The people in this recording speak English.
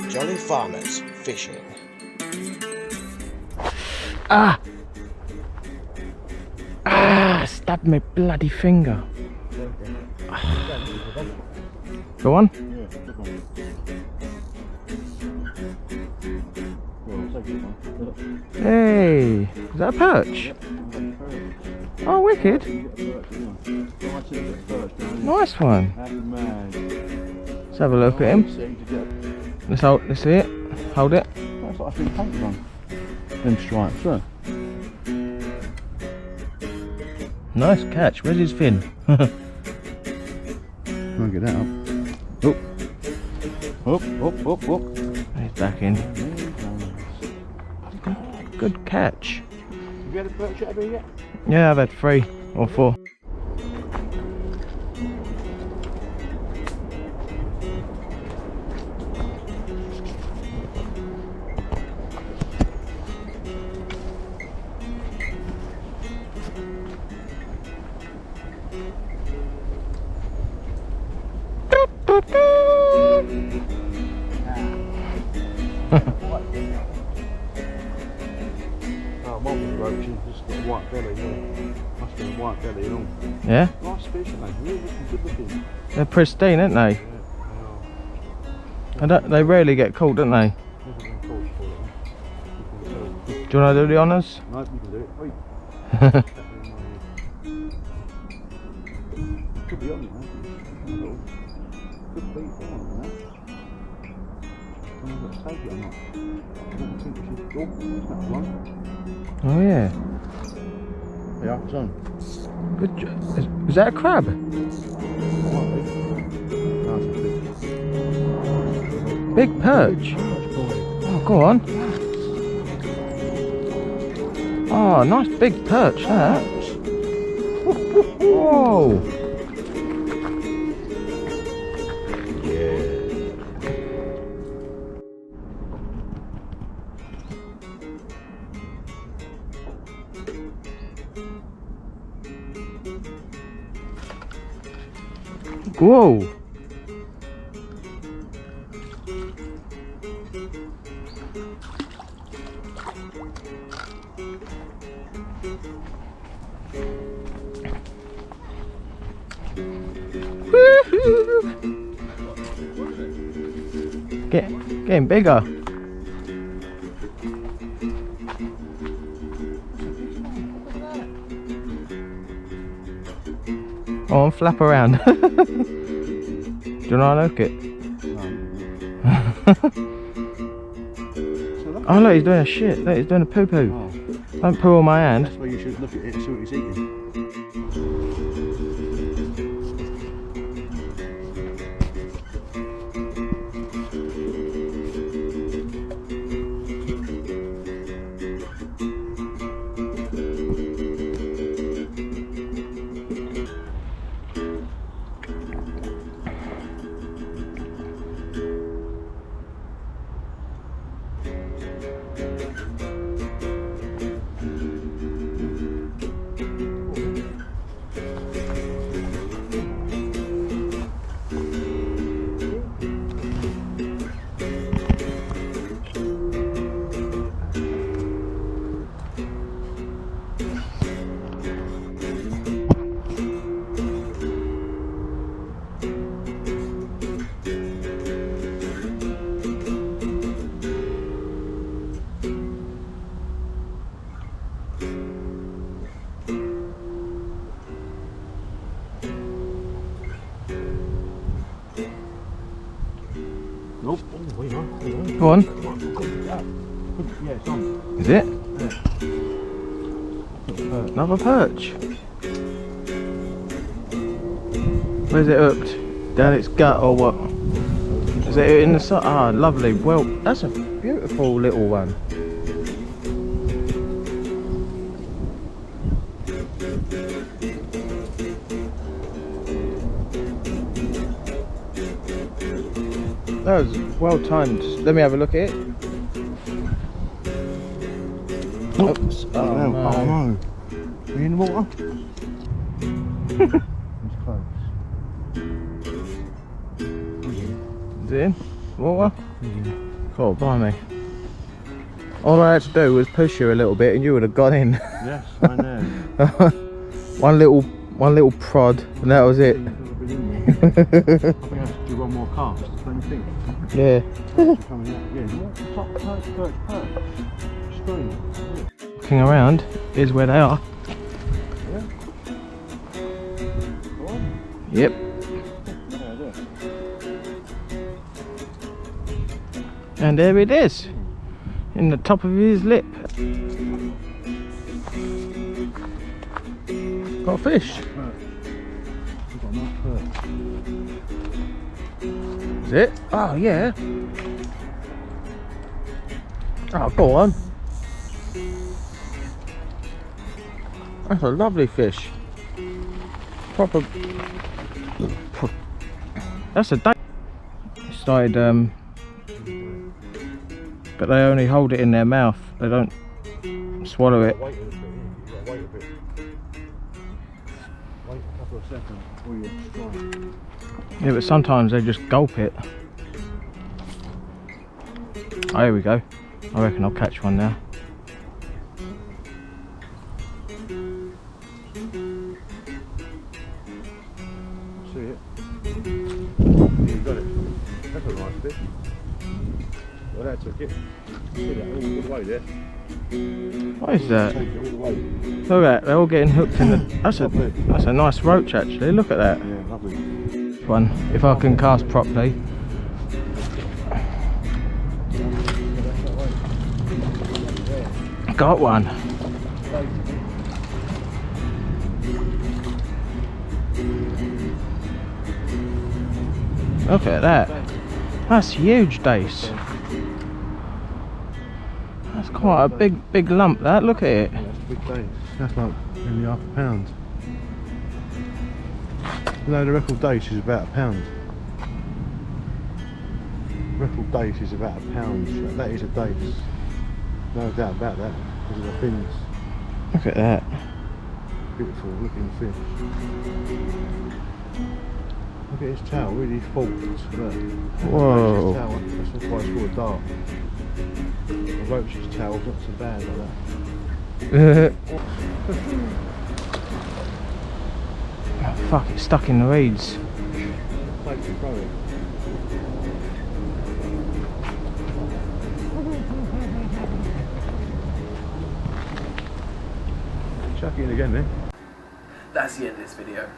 Jolly farmers fishing. Ah! Ah! Stabbed my bloody finger. Go on. Hey! Is that a perch? Oh, wicked! Nice one. Let's have a look at him. Let's see it. Hold it. That's what I've been painted on. Them stripes, huh? Nice catch. Where's his fin? I'll get that up. Up. Up. He's back in. Good catch. Have you had a perch out of here yet? Yeah, I've had 3 or 4. Roach, just got a white belly, must be a white belly and all. Yeah? Nice fish, aren't they? Really good looking. They're pristine, aren't they? Yeah, And they rarely get caught, don't they? never been caught before. Do you want to do the honours? No, you can do it. Oi. Could be on it, man. Good beat for one, that. I don't know if it's take it or not. I don't think we should go. It's not one. Oh yeah. Yeah, it's on. Good job. Is that a crab? Big perch. Oh, go on. Oh, nice big perch that. Whoa. Whoa! Getting bigger. Oh, and flap around. Do you want to look it? Oh look, he's doing a shit. Look, he's doing a poo poo. Oh. Don't poo on my hand. That's where you should look at it and see what he's eating. Nope. Oh, wait on. Go on. Yeah, it's on. Is it? Yeah. Another perch. Where's it hooked? Down its gut or what? Is it in the side? Ah, lovely. Well, that's a beautiful little one. That was well timed. Let me have a look at it. Oops. Oh, no. Oh no. Are you in the water? It's close. Is it in? Water? Cool, blimey. All I had to do was push you a little bit and you would have gone in. Yes, I know. one little prod and that was it. I think I have to do one more cast, don't you think? Yeah. Coming out again. Top perch. String. Looking around, here's where they are. Yeah. Go on. Yep. Yeah, there. And there it is. In the top of his lip. Got a fish. We've got a nice perch. Is it? Oh yeah. Oh, go on. That's a lovely fish. Proper. That's a Dace. Started but they only hold it in their mouth. They don't swallow it. Wait a bit. You've got to wait a bit. Wait a couple of seconds before you strike. Yeah, but sometimes they just gulp it. Oh, here we go. I reckon I'll catch one now. See it? Yeah, you got it. That's a nice fish. Well, that took it. See that all the way there. What is that? Take it all the way. Look at that, they're all getting hooked in the... That's a nice roach actually, look at that. Yeah, lovely. One, if I can cast properly. Got one. Look at that. That's huge, Dace. That's quite a big lump, that. Look at it. Yeah, that's a big Dace. That's like nearly half a pound. You know, the record Dace is about a pound. Record Dace is about a pound. So that is a Dace. No doubt about that. Because of the fins. Look at that. Beautiful looking fish. Look at his tail, really forked. Look. Whoa. That's why it's called a dart. The roach's tail's not so bad like that. Oh, fuck, it's stuck in the reeds. Take the throw it. Chuck it in again then. That's the end of this video.